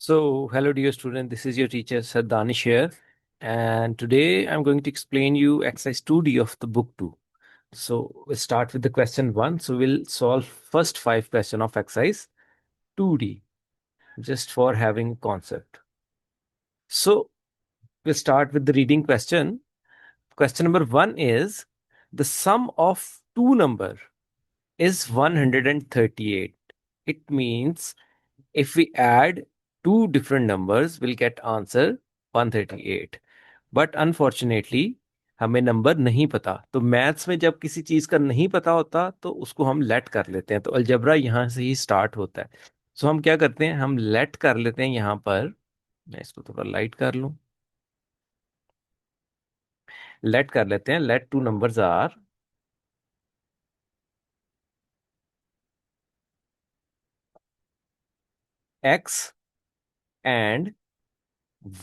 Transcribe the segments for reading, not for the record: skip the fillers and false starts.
So, hello dear student, this is your teacher Sir Danish here, and today I'm going to explain you exercise 2D of the book 2. So, we'll start with the question 1. So, we'll solve first 5 question of exercise 2D just for having concept. So, we'll start with the reading question. Question number 1 is the sum of two number is 138. It means if we add two different numbers, we'll get answer 138. But unfortunately हमें number नहीं पता। तो maths में जब किसी चीज का नहीं पता होता तो उसको हम लेट कर लेते हैं। तो अलजबरा यहाँ से ही स्टार्ट होता है। सो हम क्या करते हैं, हम लेट कर लेते हैं यहाँ पर। मैं इसको थोड़ा लाइट कर लूं। लेट कर लेते हैं, let two numbers are x and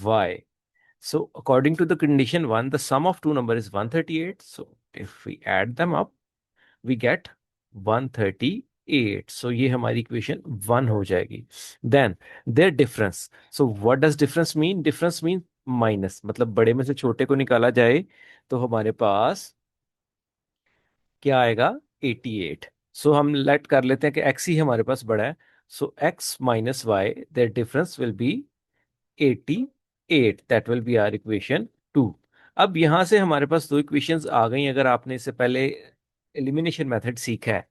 y. So according to the condition 1, the sum of two number is 138. So if we add them up, we get 138. So ये हमारी इक्वेशन 1 हो जाएगी. Then their difference. So what does difference mean? Difference means minus, मतलब बड़े में से छोटे को निकाला जाए तो हमारे पास क्या आएगा, 88. सो हम लेट कर लेते हैं कि x ही हमारे पास बड़ा है. So x minus y, their difference will be 88. That will be our equation 2. अब यहां से हमारे पास दो इक्वेशंस आ गई. अगर आपने इससे पहले एलिमिनेशन मेथड सीखा है,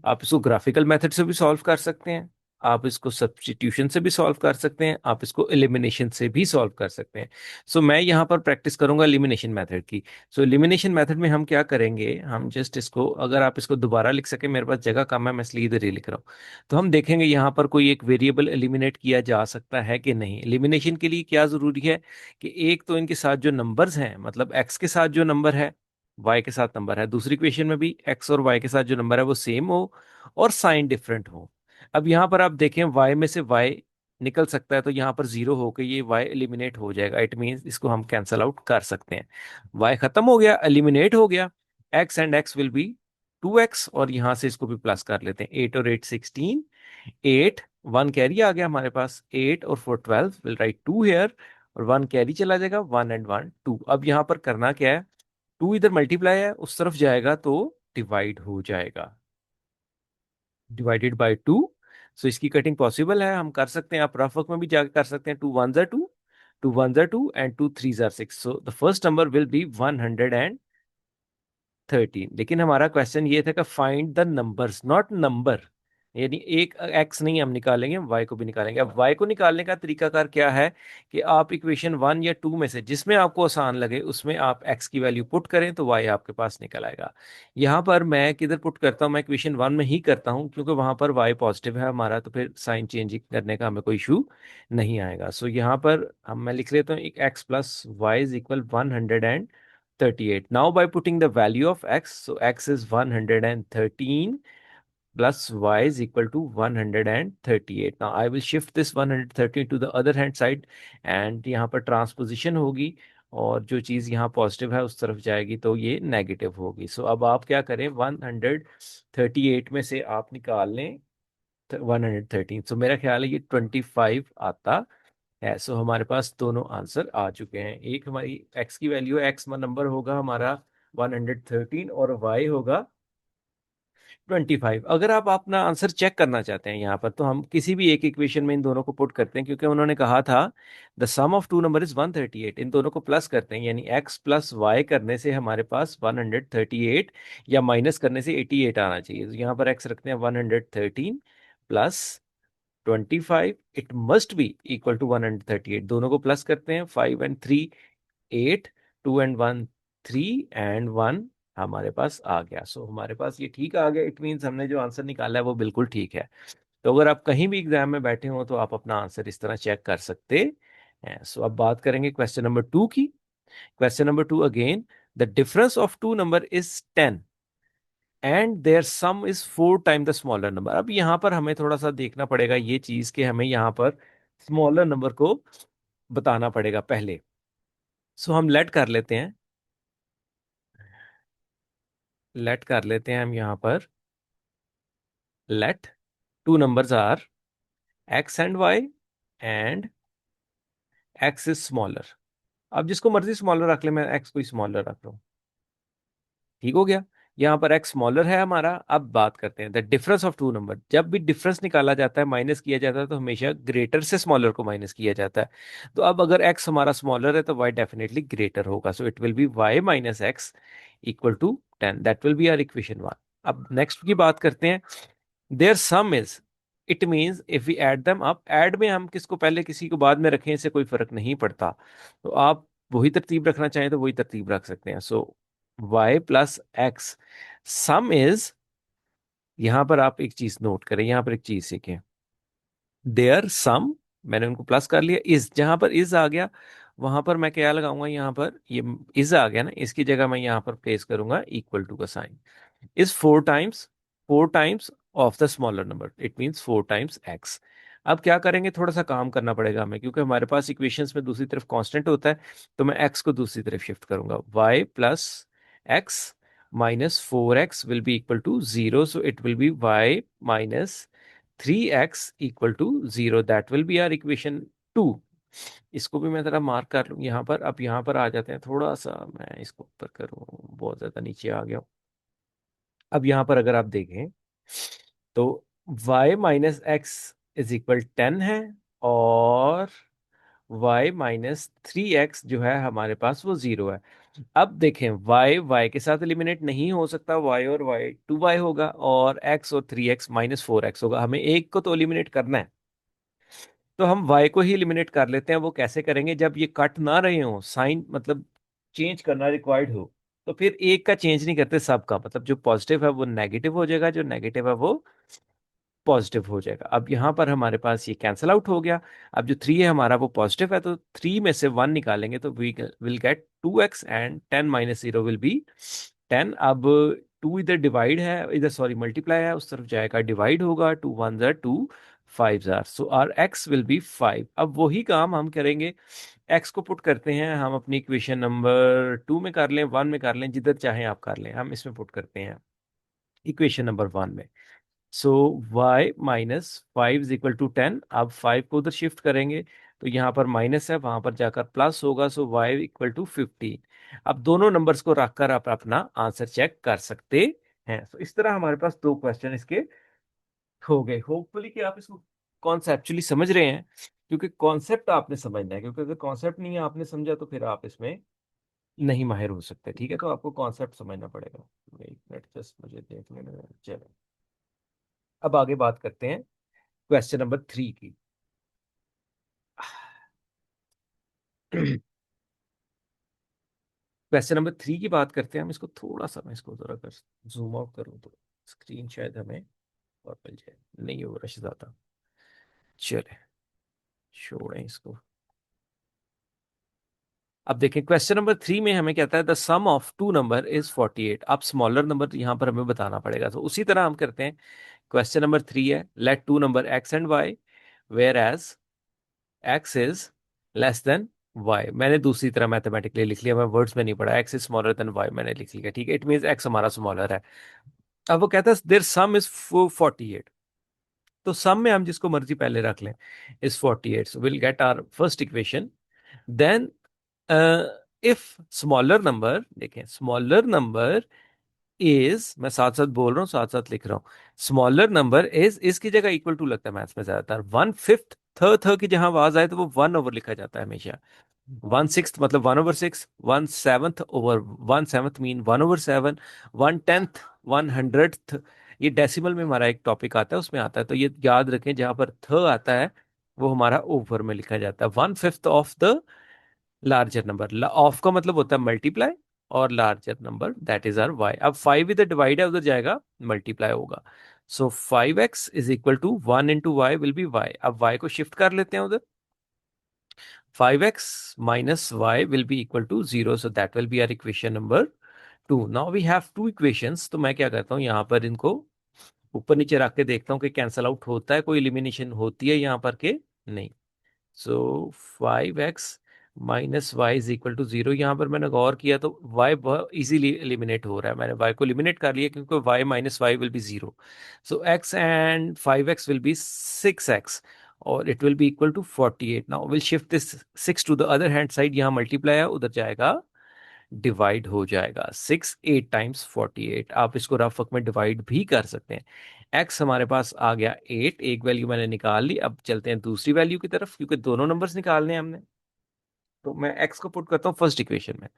आप इसको ग्राफिकल मेथड से भी सॉल्व कर सकते हैं, आप इसको सब्स्टिट्यूशन से भी सॉल्व कर सकते हैं, आप इसको एलिमिनेशन से भी सॉल्व कर सकते हैं. सो मैं यहाँ पर प्रैक्टिस करूंगा एलिमिनेशन मेथड की. सो एलिमिनेशन मेथड में हम क्या करेंगे, हम जस्ट इसको, अगर आप इसको दोबारा लिख सके, मेरे पास जगह कम है मैं इसलिए इधर ही लिख रहा हूँ. तो हम देखेंगे यहाँ पर कोई एक वेरिएबल एलिमिनेट किया जा सकता है कि नहीं. एलिमिनेशन के लिए क्या जरूरी है कि एक तो इनके साथ जो नंबर्स हैं, मतलब एक्स के साथ जो नंबर है, वाई के साथ नंबर है, दूसरी इक्वेशन में भी एक्स और वाई के साथ जो नंबर है वो सेम हो और साइन डिफरेंट हो. अब यहां पर आप देखें y में से y निकल सकता है, तो यहां पर जीरो होकर ये y एलिमिनेट हो जाएगा. इट मींस इसको हम कैंसल आउट कर सकते हैं. y खत्म हो गया, एलिमिनेट हो गया. x and x will B 2x, और यहां से इसको भी प्लस कर लेते हैं. 8 और 8 16. 8 1 कैरी आ गया हमारे पास. 8 और 4 12. विल राइट 2 हेयर, और 1 कैरी चला जाएगा. 1 एंड 1 2. अब यहां पर करना क्या है, 2 इधर मल्टीप्लाई है, उस तरफ जाएगा तो डिवाइड हो जाएगा. Divided by 2. सो इसकी कटिंग पॉसिबल है, हम कर सकते हैं. आप रफ वर्क में भी जाकर कर सकते हैं. 2 1 jar 2, 2 1 jar 2, and 2 3 jar 6. So the first number will be 113. लेकिन हमारा क्वेश्चन ये था कि find the numbers, not number. यानी एक एक्स नहीं हम निकालेंगे, हम वाई को भी निकालेंगे. अब वाई को निकालने का तरीकाकार क्या है कि आप इक्वेशन 1 या 2 में से जिसमें आपको आसान लगे उसमें आप एक्स की वैल्यू पुट करें तो वाई आपके पास निकल आएगा. यहाँ पर मैं किधर पुट करता हूँ, मैं इक्वेशन 1 में ही करता हूँ क्योंकि वहां पर वाई पॉजिटिव है हमारा, तो फिर साइन चेंज करने का हमें कोई इशू नहीं आएगा. सो यहाँ पर हम, मैं लिख लेता हूँ, एक x plus y is equal 138. Now by putting the value of x, so x is 113 plus y is equal to 138. Now I will shift this 113 to the other hand side, and यहाँ पर transposition होगी, और जो चीज यहाँ positive है उस तरफ जाएगी तो ये नेगेटिव होगी. सो अब आप क्या करें, 138 में से आप निकाल लें 113. सो मेरा ख्याल है ये 25 आता है. सो हमारे पास दोनों आंसर आ चुके हैं. एक हमारी x की वैल्यू है, x नंबर होगा हमारा 113 और y होगा 25. अगर आप अपना आंसर चेक करना चाहते हैं यहाँ पर, तो हम किसी भी एक इक्वेशन में इन दोनों को पुट करते हैं, क्योंकि उन्होंने कहा था the sum of two number is 138. इन दोनों को प्लस करते हैं, यानी x प्लस वाई करने से हमारे पास 138, या माइनस करने से 88 आना चाहिए. तो यहाँ पर x रखते हैं 113 plus 25. It must be equal to 138. दोनों को प्लस करते हैं, 5 एंड 3 8, 2 एंड 1 3, एंड 1 हमारे पास आ गया. सो हमारे पास ये ठीक आ गया. इट मीन्स हमने जो आंसर निकाला है वो बिल्कुल ठीक है. तो अगर आप कहीं भी एग्जाम में बैठे हो तो आप अपना आंसर इस तरह चेक कर सकते हैं. सो अब बात करेंगे क्वेश्चन नंबर 2 की. Question number 2 again, the difference of two number is 10 and their sum is 4 time the smaller number. अब यहां पर हमें थोड़ा सा देखना पड़ेगा ये चीज कि हमें यहां पर स्मॉलर नंबर को बताना पड़ेगा पहले. सो हम लेट कर लेते हैं, लेट कर लेते हैं हम यहां पर. Let two numbers are x and y. And x is smaller. अब जिसको मर्जी स्मॉलर रख ले, मैं एक्स को ही स्मॉलर रख रहा हूँ। ठीक हो गया। यहाँ पर एक्स स्मॉलर है हमारा। अब बात करते हैं the difference of two number. जब भी डिफरेंस निकाला जाता है, माइनस किया जाता है, तो हमेशा ग्रेटर से स्मॉलर को माइनस किया जाता है। तो अब अगर एक्स हमारा स्मॉलर है तो वाई डेफिनेटली ग्रेटर होगा। So it will be y minus x equal to 10। That will be our equation 1। अब नेक्स्ट की बात करते हैं। Their sum is, it means if we add them up. Add में हम किसको पहले किसी को बाद में रखें, इससे कोई फर्क नहीं पड़ता। तो आप वही तरतीब रखना चाहें तो वही तरतीब रख सकते हैं। सो y plus x some is, यहां पर आप एक चीज नोट करें, यहां पर एक चीज सीखें। देयर सम, मैंने उनको प्लस कर लिया। इज, जहां पर इज आ गया वहां पर मैं क्या लगाऊंगा, यहां पर ये इज आ गया ना, इसकी जगह मैं यहां पर प्लेस करूंगा इक्वल टू का sign. Is four times of the smaller number, it means four times x. अब क्या करेंगे, थोड़ा सा काम करना पड़ेगा हमें, क्योंकि हमारे पास इक्वेशंस में दूसरी तरफ कांस्टेंट होता है। तो मैं एक्स को दूसरी तरफ शिफ्ट करूंगा। y plus x minus four x will be equal to zero. So it will be y minus three x equal to zero. That will be our equation 2। इसको भी मैं जरा मार्क कर लूँ यहाँ पर। अब यहाँ पर आ जाते हैं, थोड़ा सा मैं इसको ऊपर करूँ, बहुत ज्यादा नीचे आ गया हूँ। अब यहां पर अगर आप देखें तो y minus x is equal 10 है, और y माइनस थ्री एक्स जो है हमारे पास वो जीरो है। अब देखें, y के साथ एलिमिनेट नहीं हो सकता। y और y 2y होगा, और x और 3x माइनस 4x होगा। हमें एक को तो एलिमिनेट करना है, तो हम y को ही एलिमिनेट कर लेते हैं। वो कैसे करेंगे, जब ये कट ना रहे हो, साइन मतलब चेंज करना रिक्वायर्ड हो, तो फिर एक का चेंज नहीं करते, सबका मतलब जो पॉजिटिव है वो नेगेटिव हो जाएगा, जो नेगेटिव है वो पॉजिटिव हो जाएगा। अब यहाँ पर हमारे पास ये कैंसिल आउट हो गया। अब जो थ्री है हमारा वो पॉजिटिव है, तो थ्री में से वन निकालेंगे तो we will get 2x, and 10 minus zero will be 10। अब टू इधर डिवाइड है, इधर सॉरी मल्टीप्लाई है, उस तरफ जाएगा डिवाइड होगा। टू वन जार टू, फाइव जार, so our x will be 5। अब वही काम हम करेंगे, x को पुट करते हैं हम अपनी इक्वेशन नंबर 2 में कर लें, 1 में कर लें, जिधर चाहें आप कर लें। हम इसमें पुट करते हैं इक्वेशन नंबर 1 में। So y minus five is equal to 10। अब 5 को उधर शिफ्ट करेंगे तो यहाँ पर माइनस है, वहां पर जाकर प्लस होगा। सो y इक्वल टू 15। अब दोनों नंबर्स को रखकर आप अपना आंसर चेक कर सकते हैं। तो इस तरह हमारे पास दो क्वेश्चन इसके हो गए। होपफुली कि आप इसको कॉन्सेप्चुअली समझ रहे हैं, क्योंकि कॉन्सेप्ट आपने समझना है, क्योंकि अगर कॉन्सेप्ट नहीं आपने समझा तो फिर आप इसमें नहीं माहिर हो सकते। ठीक है, तो आपको कॉन्सेप्ट समझना पड़ेगा। एक मिनट जस्ट मुझे देख लेने दें। चलो, अब आगे बात करते हैं क्वेश्चन नंबर 3 की। क्वेश्चन नंबर 3 की बात करते हैं हम। इसको थोड़ा सा मैं इसको जरा कर जूम आउट करूं तो स्क्रीन शायद हमें और मिल जाए, नहीं हो रश ज्यादा। चले, छोड़ें इसको। अब देखें क्वेश्चन नंबर 3 में हमें कहता है the sum of two number is 48। अब स्मॉलर नंबर यहाँ पर हमें बताना पड़ेगा, तो उसी तरह हम करते हैं। क्वेश्चन नंबर 3 है, let two number x and y where as x is less than y. मैंने दूसरी तरह मैथमेटिकली लिख लिया, मैं वर्ड्स में नहीं पढ़ा। X is smaller than y मैंने लिख लिया, ठीक है। इट मीन एक्स हमारा स्मॉलर है। अब वो कहता है देयर सम इज 48। तो सम में हम जिसको मर्जी पहले रख लें, is 48। So will get our first equation. Then if smaller number, देखें स्मॉलर नंबर इज, मैं साथ साथ बोल रहा हूँ साथ साथ लिख रहा हूँ, स्मॉलर नंबर इज, इसकी जगह इक्वल टू लगता है मैथ्स में ज्यादातर। वन फिफ्थ, थ थ की जहां आवाज आए तो वो वन ओवर लिखा जाता है हमेशा। वन सिक्स मतलब one over six, one seventh over, one seventh mean one over seven, one tenth, one hundred. ये डेसिमल में हमारा एक टॉपिक आता है, उसमें आता है। तो ये याद रखें, जहां पर थ आता है वो हमारा ओवर में लिखा जाता है। One fifth of the larger number. Of का मतलब होता है मल्टीप्लाई, और larger number that is our y. अब फाइव इधर डिवाइड है, उधर जाएगा मल्टीप्लाई होगा। So 5x is equal to 1 into y will be y. अब वाई को शिफ्ट कर लेते हैं उधर। 5x minus y will be equal to zero. So that will be our equation number 2। Now we have two equations. तो मैं क्या करता हूँ, यहाँ पर इनको ऊपर नीचे रख के देखता हूँ कि कैंसल आउट होता है, कोई एलिमिनेशन होती है यहाँ पर के नहीं। So 5x minus y is equal to zero. यहाँ पर मैंने गौर किया तो y बहुत इजीली एलिमिनेट हो रहा है। मैंने y को एलिमिनेट कर लिया, क्योंकि y minus y will be zero. So x and 5x will be 6x, और it will be equal to 48. Now will shift this 6 to the other hand side, यहाँ मल्टीप्लाई है, उधर जाएगा डिवाइड हो जाएगा. 6 8 टाइम्स 48. आप इसको रफ वर्क में डिवाइड भी कर सकते हैं. एक्स हमारे पास आ गया 8, एक वैल्यू मैंने निकाल ली. अब चलते हैं दूसरी वैल्यू की तरफ, क्योंकि दोनों नंबर्स निकालने हैं हमने. तो मैं एक्स को पुट करता हूँ फर्स्ट इक्वेशन में.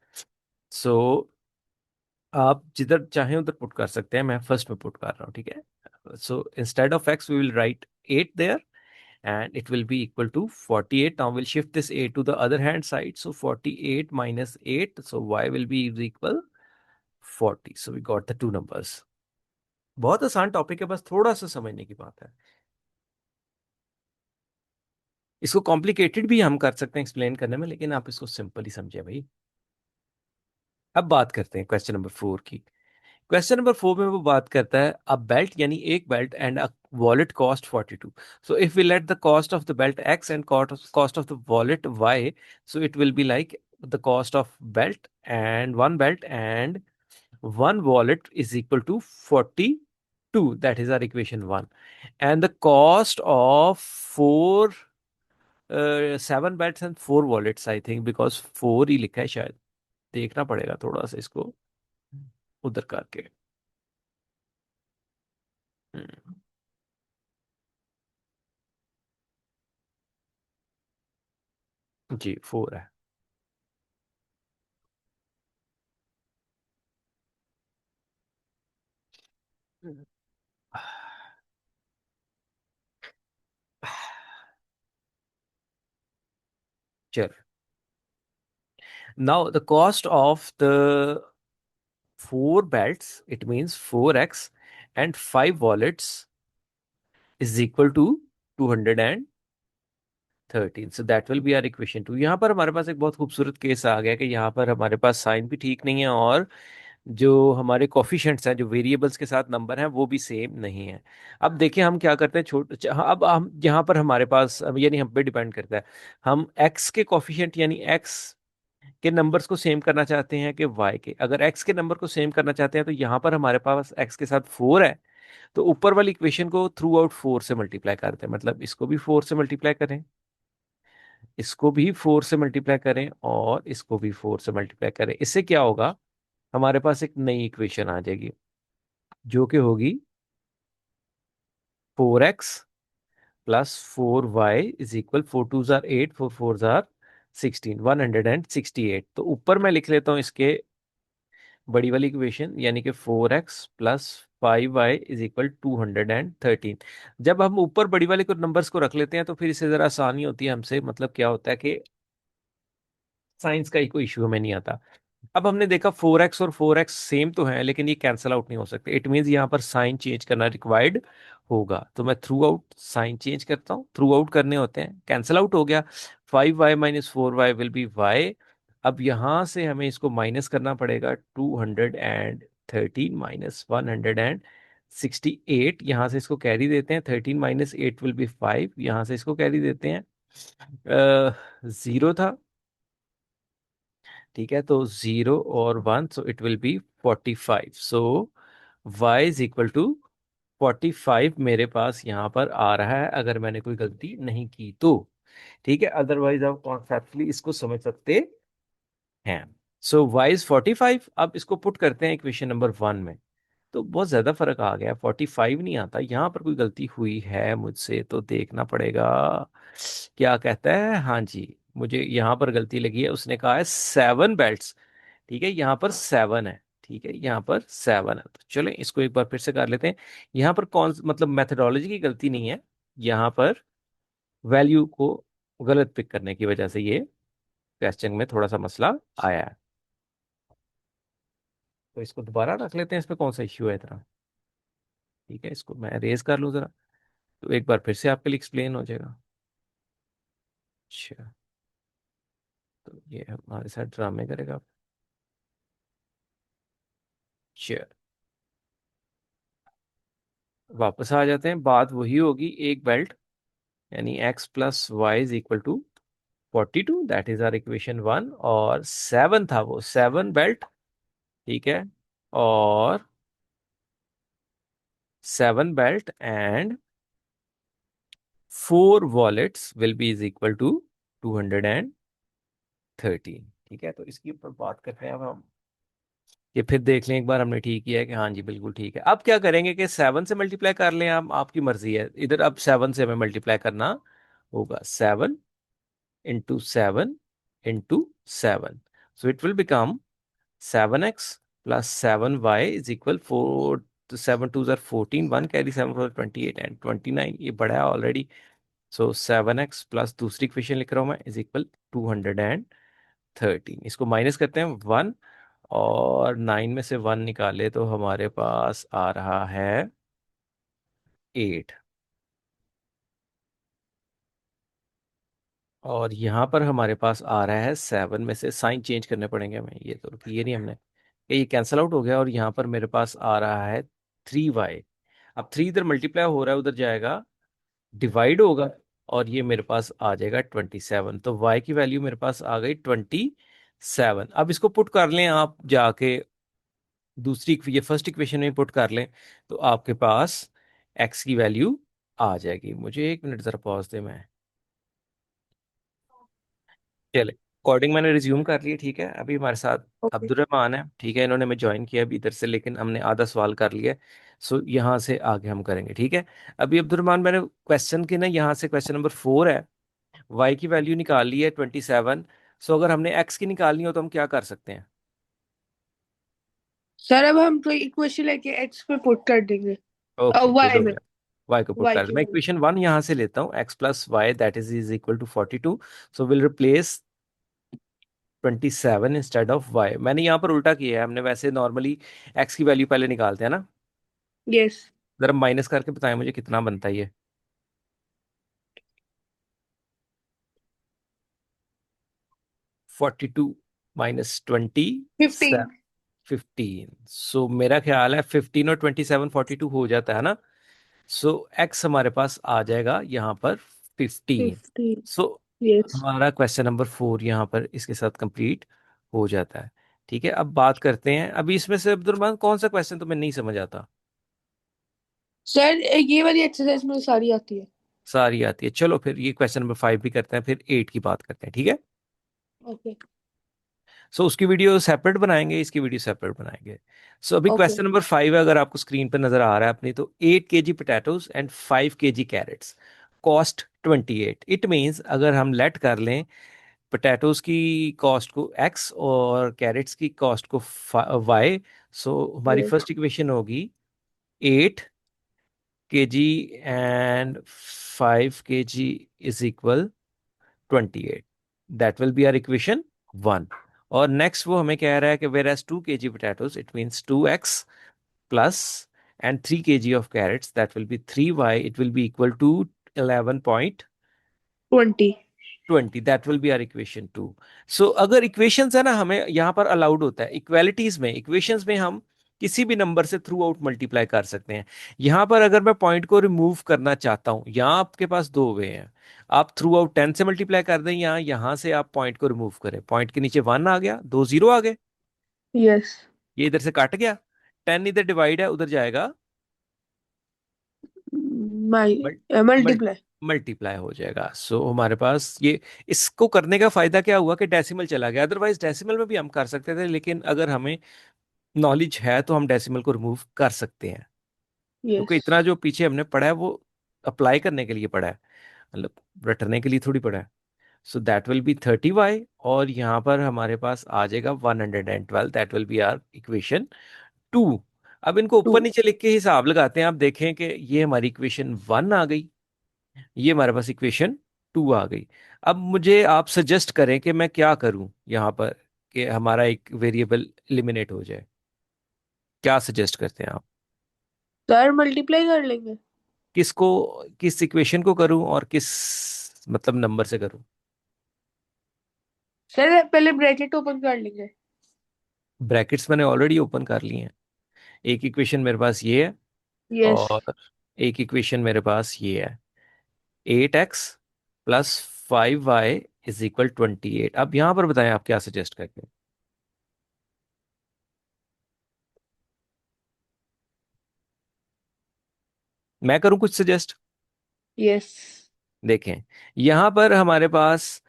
सो आप जिधर चाहें उधर पुट कर सकते हैं, मैं फर्स्ट में पुट कर रहा हूँ, ठीक है. So instead of x we will write 8 there, and it will be equal to 48. Now we'll shift this 8 to the other hand side. So 48 minus 8. So y will be is equal 40. So we got the two numbers. बहुत आसान topic है, बस थोड़ा सा समझने की बात है. इसको कॉम्प्लिकेटेड भी हम कर सकते हैं एक्सप्लेन करने में, लेकिन आप इसको सिंपल ही समझे भाई. अब बात करते हैं क्वेश्चन नंबर 4 की. क्वेश्चन नंबर 4 में वो बात करता है अ बेल्ट, यानी एक belt and a wallet cost 42. So if we let the cost of the belt x and cost of the wallet y, so it will be like the cost of belt and one wallet is equal to 42. That is our equation 1. And the cost of four 7 belts and 4 wallets, I think, because 4 ही लिखा है शायद. देखना पड़ेगा थोड़ा सा इसको उधर करके. हम्म, जी 4 है. हम्म. चल. Now the cost of the 4 belts, it means 4x and 5 wallets is equal to 213. So that will be our equation 2. यहाँ पर हमारे पास एक बहुत खूबसूरत केस आ गया कि यहाँ पर हमारे पास साइन भी ठीक नहीं है, और जो हमारे कोफिशिएंट्स हैं, जो वेरिएबल्स के साथ नंबर हैं, वो भी सेम नहीं है. अब देखिए हम क्या करते हैं, हाँ, अब हम यहाँ पर हमारे पास यानी हम पे डिपेंड करता है. हम एक्स के कोफिशिएंट यानी एक्स के नंबर्स को सेम करना चाहते हैं कि वाई के. अगर एक्स के नंबर को सेम करना चाहते हैं तो यहाँ पर हमारे पास एक्स के साथ 4 है, तो ऊपर वाली इक्वेशन को थ्रू आउट 4 से मल्टीप्लाई करते हैं. मतलब इसको भी 4 से मल्टीप्लाई करें, इसको भी 4 से मल्टीप्लाई करें, और इसको भी 4 से मल्टीप्लाई करें. इससे क्या होगा, हमारे पास एक नई इक्वेशन आ जाएगी, जो कि होगी 4x plus 4y is equal 4 2 jar 8, 4 4 jar 16, 168. तो ऊपर मैं लिख लेता हूँ इसके बड़ी वाली इक्वेशन, यानी कि 4x plus 5y is equal 213. जब हम ऊपर बड़ी वाले को नंबर्स को रख लेते हैं तो फिर इससे जरा आसानी होती है हमसे. मतलब क्या होता है कि साइंस का ही कोई इशू हमें नहीं आता. अब हमने देखा 4x और 4x सेम तो हैं, लेकिन ये कैंसिल आउट नहीं हो सकते. इट मीन्स यहाँ पर साइन चेंज करना रिक्वायर्ड होगा. तो मैं थ्रू आउट साइन चेंज करता हूँ. थ्रू आउट करने होते हैं, कैंसिल आउट हो गया. 5y minus 4y will be y. अब यहाँ से हमें इसको माइनस करना पड़ेगा. 213 माइनस 168, यहाँ से इसको कैरी देते हैं. 13 माइनस 8 विल बी 5, यहाँ से इसको कैरी देते हैं. 0 था, ठीक है. तो 0 और 1, so it will be 45. So y is equal to 45 मेरे पास यहाँ पर आ रहा है, अगर मैंने कोई गलती नहीं की तो. ठीक है, अदरवाइज आप कॉन्सेप्टली इसको समझ सकते हैं. सो y इज 45. अब इसको पुट करते हैं इक्वेशन नंबर 1 में, तो बहुत ज्यादा फर्क आ गया. 45 नहीं आता. यहाँ पर कोई गलती हुई है मुझसे, तो देखना पड़ेगा. क्या कहता है, हाँ जी, मुझे यहाँ पर गलती लगी है. उसने कहा है 7 बेल्ट्स. ठीक है, यहाँ पर 7 है. ठीक है, यहाँ पर 7 है. तो चलें इसको एक बार फिर से कर लेते हैं. यहाँ पर कौन मतलब मेथडोलॉजी की गलती नहीं है, यहाँ पर वैल्यू को गलत पिक करने की वजह से ये क्वेश्चन में थोड़ा सा मसला आया है. तो इसको दोबारा रख लेते हैं. इसमें कौन सा इश्यू है इतना. ठीक है, इसको मैं रेज कर लूँ जरा, तो एक बार फिर से आपके लिए एक्सप्लेन हो जाएगा. अच्छा, तो ये हमारे साथ ड्रामे करेगा. चल, वापस आ जाते हैं. बात वही होगी, एक बेल्ट यानी x plus y is equal to 42. That is our equation 1. और 7 था, वो 7 बेल्ट. ठीक है, और 7 belt and 4 wallets will be is equal to 213। ठीक है, तो इसके ऊपर बात करते हैं अब हम। ये फिर देख लें एक बार, हमने ठीक किया है कि हाँ जी बिल्कुल ठीक है। अब क्या करेंगे कि 7 से मल्टीप्लाई कर लें, आप आपकी मर्जी है। इधर अब 7 से हमें मल्टीप्लाई करना होगा। 7 into 7 into 7, so it will become 7x plus 7y is equal 4, तो 7 2 are 14, 1 carry 7 for 28 and 29, ये बड़ा है ऑलरेडी। सो 7x प्लस दूसरी इक्वेशन लिख रहा हूँ मैं इज इक्वल 213। इसको माइनस करते हैं 1, और 9 में से 1 निकाले तो हमारे पास आ रहा है 8। और यहाँ पर हमारे पास आ रहा है 7 में से, साइन चेंज करने पड़ेंगे हमें, ये तो किए नहीं हमने, ये कैंसिल आउट हो गया। और यहाँ पर मेरे पास आ रहा है 3y। अब 3 इधर मल्टीप्लाई हो रहा है, उधर जाएगा डिवाइड होगा, और ये मेरे पास आ जाएगा 27। तो y की वैल्यू मेरे पास आ गई 27। अब इसको पुट कर लें आप जाके दूसरी, ये फर्स्ट इक्वेशन में पुट कर लें, तो आपके पास x की वैल्यू आ जाएगी। मुझे 1 मिनट जरा पॉज दे मैं। चले, कोडिंग मैंने रिज्यूम कर ली, ठीक है। अभी हमारे साथ ओके। अब्दुर्रहमान है, ठीक है। इन्होंने हमें ज्वाइन किया अभी इधर से, लेकिन हमने आधा सवाल कर लिया। सो यहाँ से आगे हम करेंगे, ठीक है। अभी अब्दुर्रहमान, मैंने क्वेश्चन के ना यहाँ से क्वेश्चन नंबर 4 है, y की वैल्यू निकाल ली है 27। सो अगर हमने x की निकालनी हो तो हम क्या कर सकते हैं? सर अब हम कोई इक्वेशन लेके एक्स पे पुट कर देंगे। ओके, गुड वाई हो में। गया। y को पुट वाई कर की मैं वैल्यू। इक्वेशन 1 यहाँ से लेता हूँ, x plus y that is equal to 42। So will replace 27 instead of y। मैंने यहाँ पर उल्टा किया है, हमने वैसे नॉर्मली x की वैल्यू पहले निकालते हैं ना। यस। जरा माइनस करके बताएं मुझे कितना बनता है ये। 42 माइनस 20, 15। 15। सो मेरा ख्याल है 15 और 27 42 हो जाता है ना। सो x हमारे पास आ जाएगा यहाँ पर 15। 15। So yes. हमारा क्वेश्चन नंबर 4 यहाँ पर इसके साथ कंप्लीट हो जाता है। ठीक है, अब बात करते हैं, अभी इसमें से अब्दुलरमान कौन सा क्वेश्चन तुम्हें नहीं समझ आता? सर ये वाली एक्सरसाइज मुझे सारी आती है। सारी आती है, चलो फिर ये क्वेश्चन नंबर 5 भी करते हैं, फिर 8 की बात करते हैं, ठीक है। ओके। सो उसकी वीडियो सेपरेट बनाएंगे, इसकी वीडियो सेपरेट बनाएंगे। सो अभी ओके। क्वेश्चन नंबर 5 अगर आपको स्क्रीन पर नजर आ रहा है अपनी, तो 8 kg potatoes and 5 kg carrots cost 28। It means अगर हम लेट कर लें पोटैटोज की कॉस्ट को x और कैरेट्स की कॉस्ट को y, सो हमारी यस। फर्स्ट इक्वेशन होगी 8 kg and 5 kg is equal 28। That will be our equation 1। और नेक्स्ट वो हमें कह रहा है कि where as 2 kg potatoes it means 2x plus and 3 kg of carrots that will be 3y, it will be equal to 11.20। 20। That will be our equation 2। सो अगर equations है ना, हमें यहाँ पर अलाउड होता है इक्वेलिटीज में, इक्वेशंस में हम किसी भी नंबर से थ्रू आउट मल्टीप्लाई कर सकते हैं। यहाँ पर अगर मैं पॉइंट को रिमूव करना चाहता हूँ, यहाँ आपके पास दो वे हैं। आप थ्रू आउट 10 से मल्टीप्लाई कर दें, या यहाँ से आप पॉइंट को रिमूव करें। पॉइंट के नीचे 1 आ गया, 2 जीरो आ गए, यस। ये इधर से कट गया। 10 इधर डिवाइड है, उधर जाएगा माई मल्ट मल्टीप्लाई। मल्टीप्लाई हो जाएगा। सो हमारे पास ये, इसको करने का फायदा क्या हुआ कि डेसिमल चला गया। अदरवाइज डेसिमल में भी हम कर सकते थे, लेकिन अगर हमें नॉलेज है तो हम डेसिमल को रिमूव कर सकते हैं, क्योंकि यस। इतना जो पीछे हमने पढ़ा है वो अप्लाई करने के लिए पढ़ा है, मतलब रटने के लिए थोड़ी पढ़ा है। सो दैट विल बी 30y, और यहाँ पर हमारे पास आ जाएगा 112। That will be our equation 2। अब इनको टू। ऊपर नीचे लिख के हिसाब लगाते हैं, आप देखें कि ये हमारी इक्वेशन 1 आ गई, ये हमारे पास इक्वेशन 2 आ गई। अब मुझे आप सजेस्ट करें कि मैं क्या करूं यहाँ पर कि हमारा एक वेरिएबल एलिमिनेट हो जाए। क्या सजेस्ट करते हैं आप? सर मल्टीप्लाई कर लेंगे। किसको, किस इक्वेशन को करूं और किस मतलब नंबर से करूं? सर पहले ब्रैकेट ओपन कर लेंगे। ब्रैकेट्स मैंने ऑलरेडी ओपन कर लिए हैं। एक इक्वेशन मेरे पास ये है, यस। और एक इक्वेशन मेरे पास ये है। 8x plus 5y is equal 28। अब यहाँ पर बताएं आप क्या सजेस्ट करते हैं? मैं करूं कुछ सजेस्ट? यस। देखें, यहां पर हमारे पास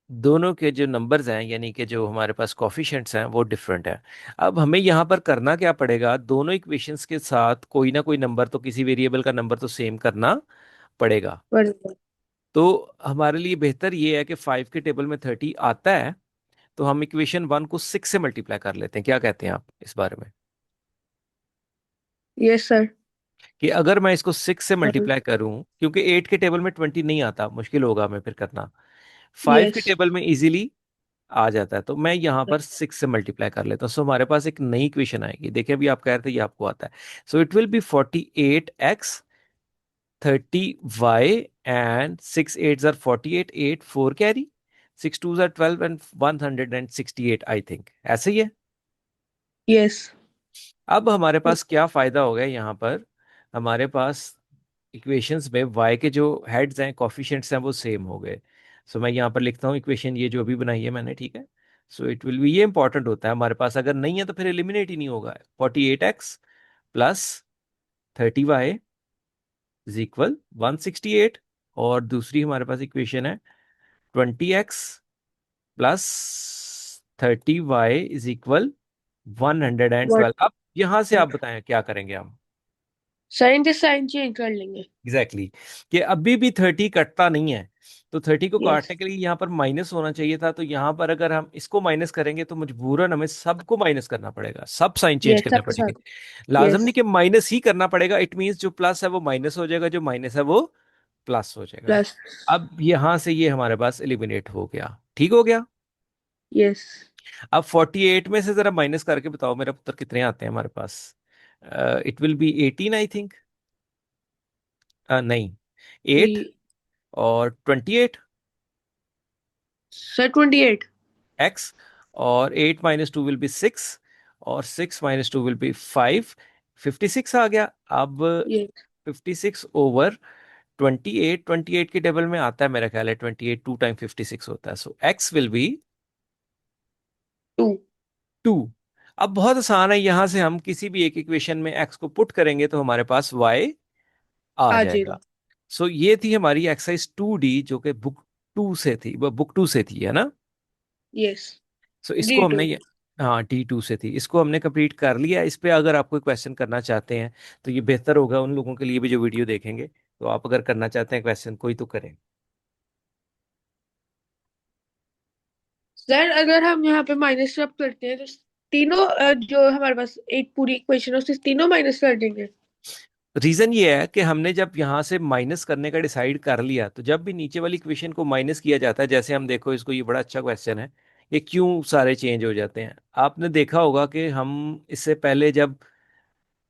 दोनों के जो नंबर्स हैं, यानी कि जो हमारे पास कॉफिशिएंट्स हैं, वो डिफरेंट है। अब हमें यहाँ पर करना क्या पड़ेगा, दोनों इक्वेशंस के साथ कोई ना कोई नंबर तो, किसी वेरिएबल का नंबर तो सेम करना पड़ेगा। बराबर। तो हमारे लिए बेहतर ये है कि 5 के टेबल में 30 आता है, तो हम इक्वेशन 1 को 6 से मल्टीप्लाई कर लेते हैं। क्या कहते हैं आप इस बारे में? Yes sir. कि अगर मैं इसको 6 से मल्टीप्लाई करूं, क्योंकि 8 के टेबल में 20 नहीं आता, मुश्किल होगा हमें फिर करना। 5 के यस। टेबल में इजीली आ जाता है, तो मैं यहाँ पर 6 से मल्टीप्लाई कर लेता हूँ। सो हमारे पास एक नई इक्वेशन आएगी। देखिए, अभी आप कह रहे थे ये आपको आता है। सो it will B 48x, 30y, and 6 8s are 48, 8 4 carry, 6 2s are 12 and 168, I think ऐसे ही है। यस। अब हमारे पास क्या फायदा हो गया यहाँ पर, हमारे पास इक्वेशंस में y के जो हेड्स हैं, कॉफिशिएंट्स हैं, वो सेम हो गए। सो मैं यहाँ पर लिखता हूँ इक्वेशन ये जो अभी बनाई है मैंने, ठीक है। सो इट विल बी, ये इंपॉर्टेंट होता है हमारे पास, अगर नहीं है तो फिर एलिमिनेट ही नहीं होगा। 48x plus 30y is equal 168, और दूसरी हमारे पास इक्वेशन है 20x plus 30y is equal 112। अब यहां से आप बताएं क्या करेंगे हम। साइन से साइन चेंज कर लेंगे। Exactly exactly। कि अभी भी 30 कटता नहीं है, तो 30 को यस। काटने के लिए यहाँ पर माइनस होना चाहिए था। तो यहाँ पर अगर हम इसको माइनस करेंगे तो मजबूरन हमें सबको माइनस करना पड़ेगा, सब साइन चेंज यस करने सबके पड़ेंगे। साथ। लाजम यस। नहीं कि माइनस ही करना पड़ेगा, इट मीन्स जो प्लस है वो माइनस हो जाएगा, जो माइनस है वो प्लस हो जाएगा। प्लस। अब यहाँ से ये हमारे पास एलिमिनेट हो गया, ठीक हो गया। यस। अब 48 में से जरा माइनस करके बताओ मेरा पुत्र, कितने आते हैं हमारे पास? It will be 18 I think. नहीं, थ्री। 8 और 28 सर 28। एक्स, और 8 - 2 विल बी 6, और 6 - 2 विल बी 5, 56 आ गया। अब यस। 56 ओवर 28, 28 के टेबल में आता है मेरा ख्याल है 28, 2 टाइम 56 होता है। सो एक्स विल बी टू। 2। अब बहुत आसान है, यहां से हम किसी भी एक इक्वेशन में एक्स को पुट करेंगे तो हमारे पास वाई आ आ जाएगा। जाएगा। सो ये थी हमारी एक्सरसाइज 2D, जो कि बुक 2 से थी, वो बुक 2 से थी, है ना। यस। सो डी इसको हमने टू। ये, हाँ D2 से थी, इसको हमने कंप्लीट कर लिया। इस पे अगर आप कोई क्वेश्चन करना चाहते हैं तो ये बेहतर होगा उन लोगों के लिए भी जो वीडियो देखेंगे। तो आप अगर करना चाहते हैं क्वेश्चन कोई, तो करें। सर अगर हम यहाँ पे माइनस सब करते हैं तो तीनों जो हमारे पास एक पूरी इक्वेशन है उससे तीनों माइनस कर देंगे। रीजन ये है कि हमने जब यहाँ से माइनस करने का डिसाइड कर लिया, तो जब भी नीचे वाली इक्वेशन को माइनस किया जाता है, जैसे हम देखो इसको, ये बड़ा अच्छा क्वेश्चन है, ये क्यों सारे चेंज हो जाते हैं। आपने देखा होगा कि हम इससे पहले जब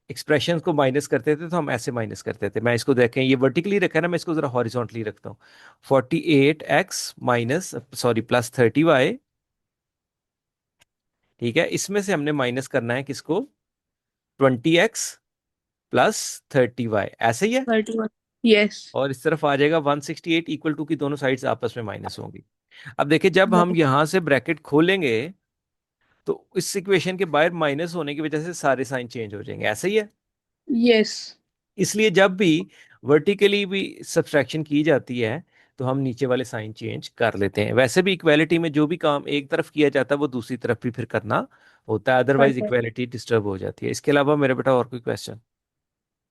एक्सप्रेशंस को माइनस करते थे तो हम ऐसे माइनस करते थे। मैं इसको देखें, ये वर्टिकली रखा है ना, मैं इसको जरा हॉरिजॉन्टली रखता हूँ। 48x minus, sorry, plus 30y, ठीक है। इसमें से हमने माइनस करना है किसको? 20x प्लस 30y, ऐसे ही है। 31। यस। और इस तरफ आ जाएगा 168, इक्वल टू की दोनों साइड्स आपस में माइनस होंगी। अब देखिए, जब हम यहां से ब्रैकेट खोलेंगे तो इस इक्वेशन के बाहर माइनस होने की वजह से सारे साइन चेंज हो जाएंगे, ऐसे ही है। यस। इसलिए जब भी वर्टिकली भी सब्सट्रैक्शन की जाती है तो हम नीचे वाले साइन चेंज कर लेते हैं। वैसे भी इक्वालिटी में जो भी काम एक तरफ किया जाता है वो दूसरी तरफ भी फिर करना होता है, अदरवाइज पढ़ते हैं। इक्वालिटी डिस्टर्ब हो जाती है। इसके अलावा मेरे बेटा और कोई क्वेश्चन?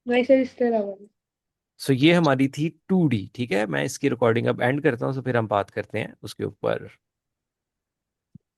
नहीं सर इस तरह वाला। सो ये हमारी थी 2D, ठीक है। मैं इसकी रिकॉर्डिंग अब एंड करता हूँ, तो फिर हम बात करते हैं उसके ऊपर।